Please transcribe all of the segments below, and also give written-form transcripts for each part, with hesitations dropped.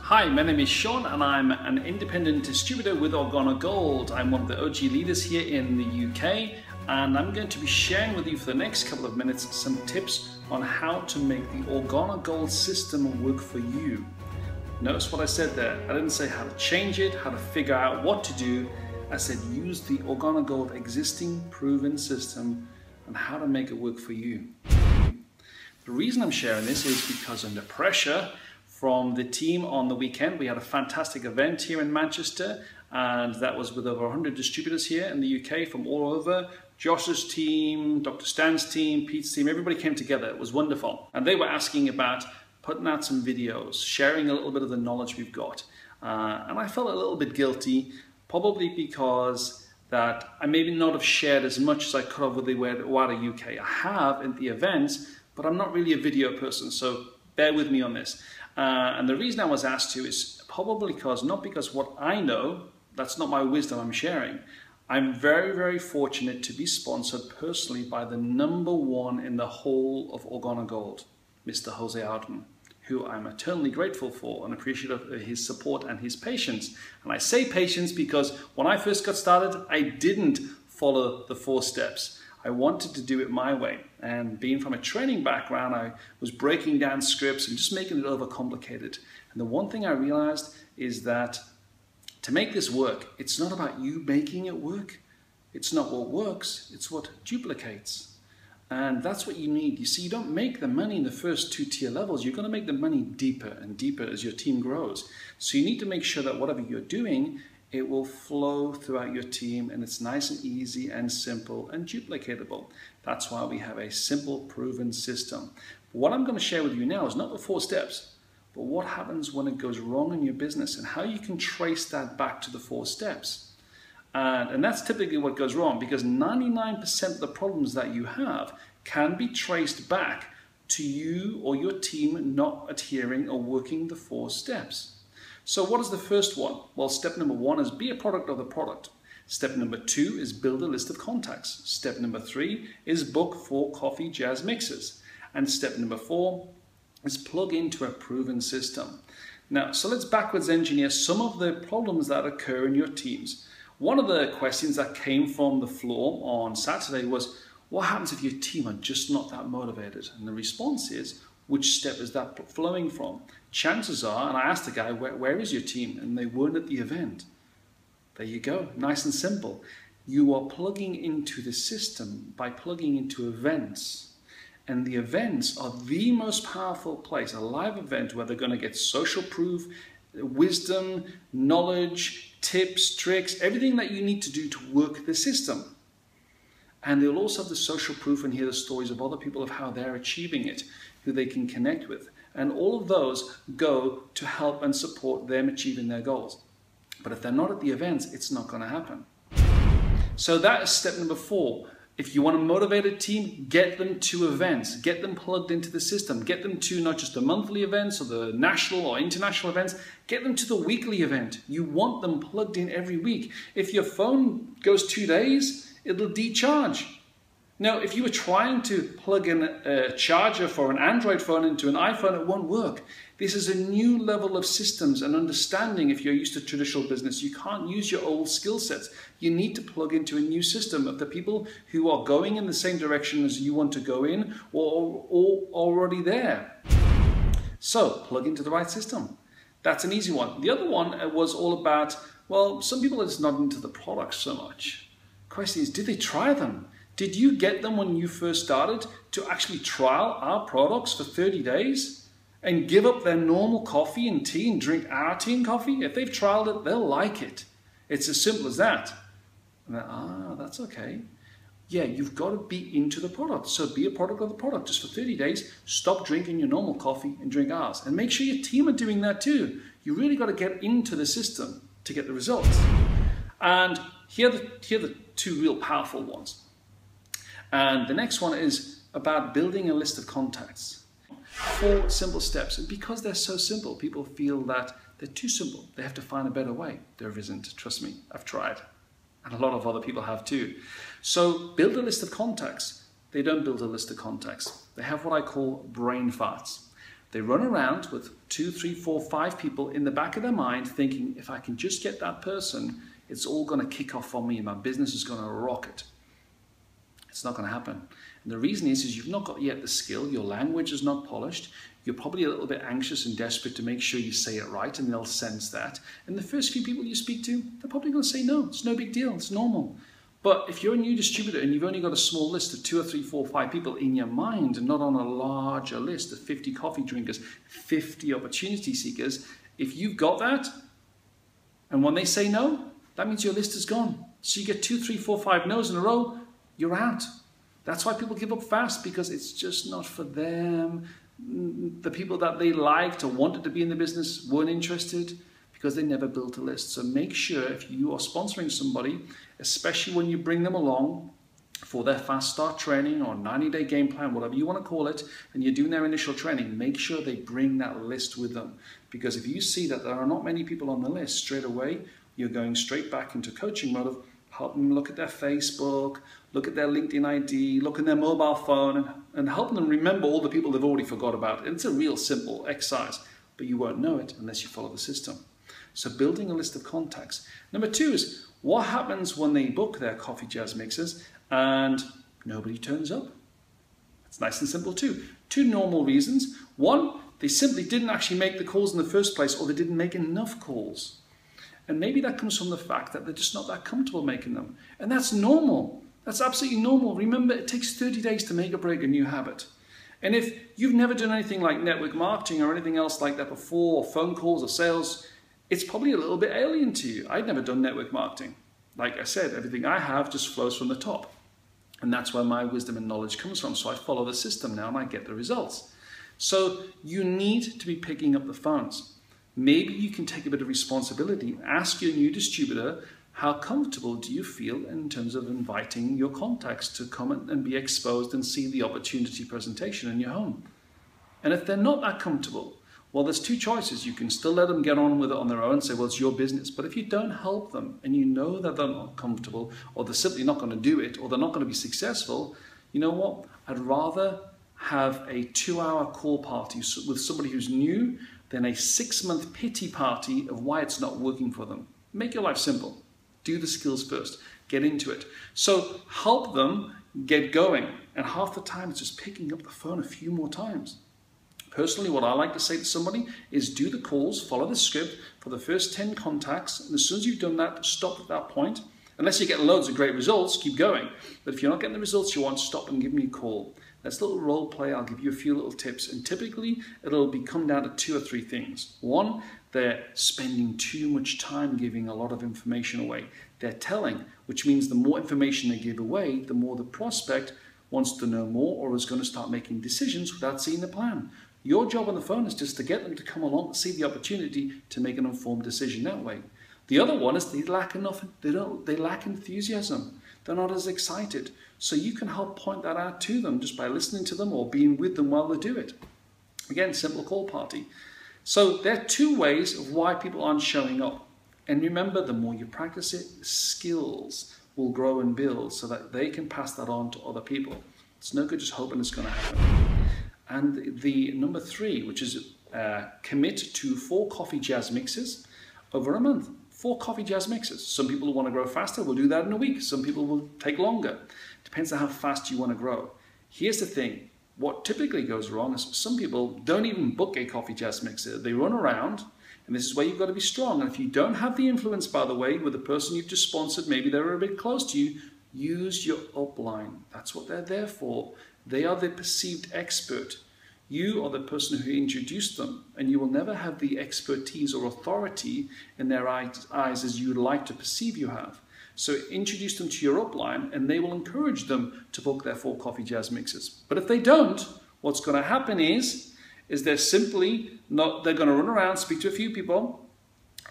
Hi, my name is Shaun and I'm an independent distributor with Organo Gold. I'm one of the OG leaders here in the UK and I'm going to be sharing with you for the next couple of minutes some tips on how to make the Organo Gold system work for you. Notice what I said there. I didn't say how to change it, how to figure out what to do. I said use the Organo Gold existing proven system and how to make it work for you. The reason I'm sharing this is because under pressure from the team on the weekend. We had a fantastic event here in Manchester, and that was with over 100 distributors here in the UK from all over. Josh's team, Dr. Stan's team, Pete's team, everybody came together. It was wonderful. And they were asking about putting out some videos, sharing a little bit of the knowledge we've got. And I felt a little bit guilty, probably because that I maybe not have shared as much as I could have with the wider UK. I have in the events, but I'm not really a video person, so bear with me on this. And the reason I was asked to is probably not because what I know, that's not my wisdom I'm sharing. I'm very, very fortunate to be sponsored personally by the #1 in the whole of Organo Gold, Mr. Jose Alden, who I'm eternally grateful for and appreciative of his support and his patience. And I say patience because when I first got started, I didn't follow the 4 steps. I wanted to do it my way, and being from a training background, I was breaking down scripts and just making it overcomplicated. And the one thing I realized is that to make this work, it's not about you making it work. It's not what works, it's what duplicates. And that's what you need. You see, you don't make the money in the first 2 tier levels. You're going to make the money deeper and deeper as your team grows. So you need to make sure that whatever you're doing, it will flow throughout your team and it's nice and easy and simple and duplicatable. That's why we have a simple, proven system. What I'm going to share with you now is not the 4 steps, but what happens when it goes wrong in your business and how you can trace that back to the 4 steps. And that's typically what goes wrong, because 99% of the problems that you have can be traced back to you or your team not adhering or working the 4 steps. So what is the first one? Well, step number 1 is be a product of the product. Step number 2 is build a list of contacts. Step number 3 is book 4 coffee jazz mixers. And step number 4 is plug into a proven system. Now, so let's backwards engineer some of the problems that occur in your teams. One of the questions that came from the floor on Saturday was, what happens if your team are just not that motivated? And the response is, which step is that flowing from? Chances are, and I asked the guy, where is your team? And they weren't at the event. There you go, nice and simple. You are plugging into the system by plugging into events. And the events are the most powerful place, a live event where they're going to get social proof, wisdom, knowledge, tips, tricks, everything that you need to do to work the system. And they'll also have the social proof and hear the stories of other people of how they're achieving it, who they can connect with. And all of those go to help and support them achieving their goals. But if they're not at the events, it's not going to happen. So that is step number 4. If you want a motivated team, get them to events, get them plugged into the system, get them to not just the monthly events or the national or international events, get them to the weekly event. You want them plugged in every week. If your phone goes 2 days, it'll decharge. Now, if you were trying to plug in a charger for an Android phone into an iPhone, it won't work. This is a new level of systems and understanding. If you're used to traditional business, you can't use your old skill sets. You need to plug into a new system of the people who are going in the same direction as you want to go in or already there. So, plug into the right system. That's an easy one. The other one was all about, well, some people are just not into the products so much. The question is, did they try them? Did you get them when you first started to actually trial our products for 30 days and give up their normal coffee and tea and drink our tea and coffee? If they've trialed it, they'll like it. It's as simple as that. And then, that's okay. Yeah, you've got to be into the product. So be a product of the product. Just for 30 days, stop drinking your normal coffee and drink ours. And make sure your team are doing that too. You really got to get into the system to get the results. And here are the 2 real powerful ones. And the next one is about building a list of contacts. 4 simple steps. And because they're so simple, people feel that they're too simple. They have to find a better way. There isn't. Trust me, I've tried. And a lot of other people have too. So build a list of contacts. They don't build a list of contacts. They have what I call brain farts. They run around with 2, 3, 4, 5 people in the back of their mind thinking, if I can just get that person, it's all going to kick off for me and my business is going to rocket. It's not going to happen. And the reason is you've not got yet the skill, your language is not polished, you're probably a little bit anxious and desperate to make sure you say it right, and they'll sense that. And the first few people you speak to, they're probably going to say no, it's no big deal, it's normal. But if you're a new distributor and you've only got a small list of 2 or 3, 4, 5 people in your mind and not on a larger list of 50 coffee drinkers, 50 opportunity seekers, if you've got that, and when they say no, that means your list is gone. So you get 2, 3, 4, 5 no's in a row, you're out. That's why people give up fast, because it's just not for them. The people that they liked or wanted to be in the business weren't interested because they never built a list. So make sure if you are sponsoring somebody, especially when you bring them along for their fast start training or 90-day game plan, whatever you want to call it, and you're doing their initial training, make sure they bring that list with them. Because if you see that there are not many people on the list, straight away, you're going straight back into coaching mode of helping them look at their Facebook, look at their LinkedIn ID, look at their mobile phone, and helping them remember all the people they've already forgot about. And it's a real simple exercise, but you won't know it unless you follow the system. So building a list of contacts. Number 2 is, what happens when they book their coffee jazz mixers and nobody turns up? It's nice and simple too. 2 normal reasons. 1, they simply didn't actually make the calls in the first place, or they didn't make enough calls. And maybe that comes from the fact that they're just not that comfortable making them. And that's normal. That's absolutely normal. Remember, it takes 30 days to make or break a new habit. And if you've never done anything like network marketing or anything else like that before, or phone calls or sales, it's probably a little bit alien to you. I'd never done network marketing. Like I said, everything I have just flows from the top. And that's where my wisdom and knowledge comes from. So I follow the system now and I get the results. So you need to be picking up the phones. Maybe you can take a bit of responsibility and ask your new distributor, how comfortable do you feel in terms of inviting your contacts to come and be exposed and see the opportunity presentation in your home? And if they're not that comfortable, well, there's 2 choices. You can still let them get on with it on their own and say, well, it's your business. But if you don't help them and you know that they're not comfortable, or they're simply not going to do it, or they're not going to be successful, you know what? I'd rather have a 2-hour call party with somebody who's new than a 6-month pity party of why it's not working for them. Make your life simple. Do the skills first. Get into it. So help them get going. And half the time it's just picking up the phone a few more times. Personally, what I like to say to somebody is do the calls, follow the script for the first 10 contacts. And as soon as you've done that, stop at that point. Unless you're getting loads of great results, keep going. But if you're not getting the results you want, stop and give me a call. That's a little role play. I'll give you a few little tips. And typically, it'll come down to 2 or 3 things. 1, they're spending too much time giving a lot of information away. They're telling, which means the more information they give away, the more the prospect wants to know more or is going to start making decisions without seeing the plan. Your job on the phone is just to get them to come along and see the opportunity to make an informed decision that way. The other one is they lack enthusiasm. They're not as excited. So you can help point that out to them just by listening to them or being with them while they do it. Again, simple call party. So there are 2 ways of why people aren't showing up. And remember, the more you practice it, the skills will grow and build so that they can pass that on to other people. It's no good just hoping it's going to happen. And the number 3, which is commit to 4 coffee jazz mixes over a month. 4 coffee jazz mixes. Some people who want to grow faster will do that in a week. Some people will take longer. Depends on how fast you want to grow. Here's the thing. What typically goes wrong is some people don't even book a coffee jazz mixer. They run around, and this is where you've got to be strong. And if you don't have the influence, by the way, with the person you've just sponsored, maybe they're a bit close to you, use your upline. That's what they're there for. They are the perceived expert. You are the person who introduced them, and you will never have the expertise or authority in their eyes as you would like to perceive you have. So introduce them to your upline, and they will encourage them to book their 4 coffee jazz mixes. But if they don't, what's going to happen is they're simply not, they're going to run around, speak to a few people,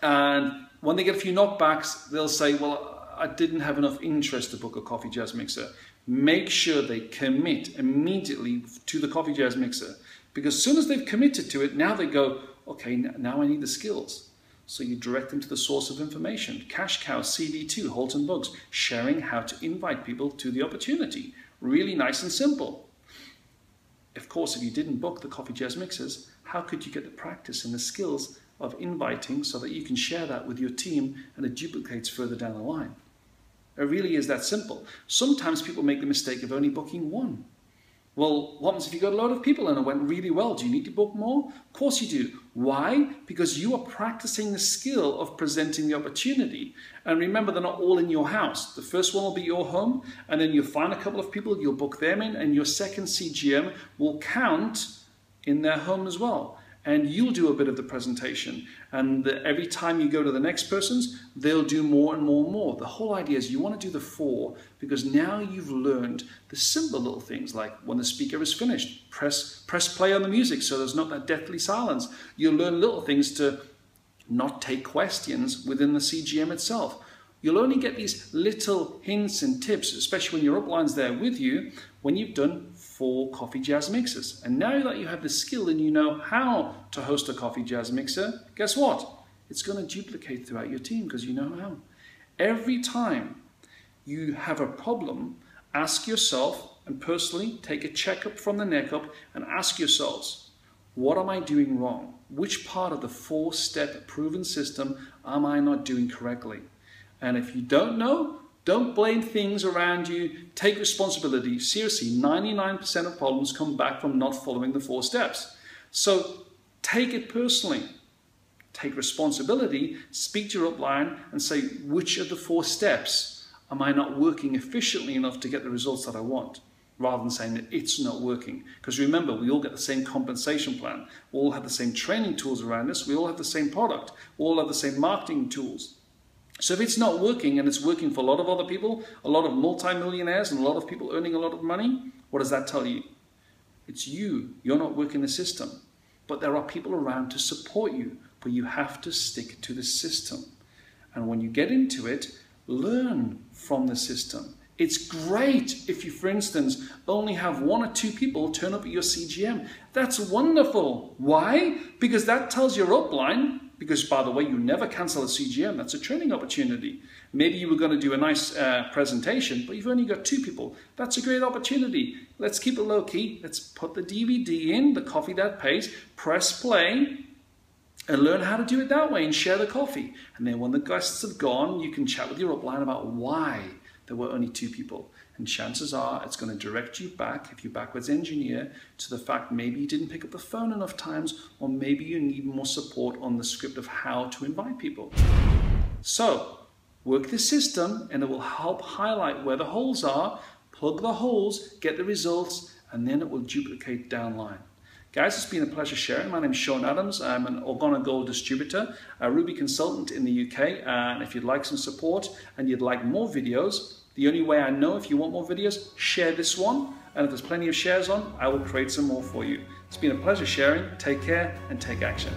and when they get a few knockbacks, they'll say, well, I didn't have enough interest to book a coffee jazz mixer. Make sure they commit immediately to the coffee jazz mixer, because as soon as they've committed to it, now they go, okay, now I need the skills. So you direct them to the source of information. Cash Cow, CD2, Halton Bugs, sharing how to invite people to the opportunity. Really nice and simple. If course, if you didn't book the Coffee Jazz Mixers, how could you get the practice and the skills of inviting so that you can share that with your team and it duplicates further down the line? It really is that simple. Sometimes people make the mistake of only booking one. Well, what happens if you got a lot of people and it went really well? Do you need to book more? Of course you do. Why? Because you are practicing the skill of presenting the opportunity. And remember, they're not all in your house. The first one will be your home, and then you'll find a couple of people, you'll book them in, and your second CGM will count in their home as well. And you'll do a bit of the presentation. And every time you go to the next person's, they'll do more and more and more. The whole idea is you want to do the 4 because now you've learned the simple little things like when the speaker is finished, press play on the music so there's not that deathly silence. You'll learn little things to not take questions within the CGM itself. You'll only get these little hints and tips, especially when your upline's there with you, when you've done 4 Coffee Jazz Mixers. And now that you have the skill and you know how to host a Coffee Jazz Mixer, guess what? It's going to duplicate throughout your team because you know how. Every time you have a problem, ask yourself, and personally take a checkup from the neck up and ask yourselves, what am I doing wrong? Which part of the 4-step proven system am I not doing correctly? And if you don't know, don't blame things around you. Take responsibility. Seriously, 99% of problems come back from not following the 4 steps. So take it personally. Take responsibility, speak to your upline and say, which of the 4 steps am I not working efficiently enough to get the results that I want? Rather than saying that it's not working. Because remember, we all get the same compensation plan. We all have the same training tools around us. We all have the same product. We all have the same marketing tools. So if it's not working, and it's working for a lot of other people, a lot of multi-millionaires and a lot of people earning a lot of money, what does that tell you? It's you. You're not working the system. But there are people around to support you, but you have to stick to the system. And when you get into it, learn from the system. It's great if you, for instance, only have 1 or 2 people turn up at your CGM. That's wonderful. Why? Because that tells your upline, because by the way, you never cancel a CGM. That's a training opportunity. Maybe you were going to do a nice presentation, but you've only got 2 people. That's a great opportunity. Let's keep it low key. Let's put the DVD in, the coffee that pays, press play, and learn how to do it that way and share the coffee. And then when the guests have gone, you can chat with your upline about why there were only 2 people. And chances are it's going to direct you back, if you backwards engineer, to the fact maybe you didn't pick up the phone enough times, or maybe you need more support on the script of how to invite people. So work the system and it will help highlight where the holes are, plug the holes, get the results, and then it will duplicate down line. Guys, it's been a pleasure sharing. My name is Shaun Adams. I'm an Organo Gold distributor, a Ruby consultant in the UK. And if you'd like some support and you'd like more videos, the only way I know if you want more videos, share this one. And if there's plenty of shares on, I will create some more for you. It's been a pleasure sharing. Take care and take action.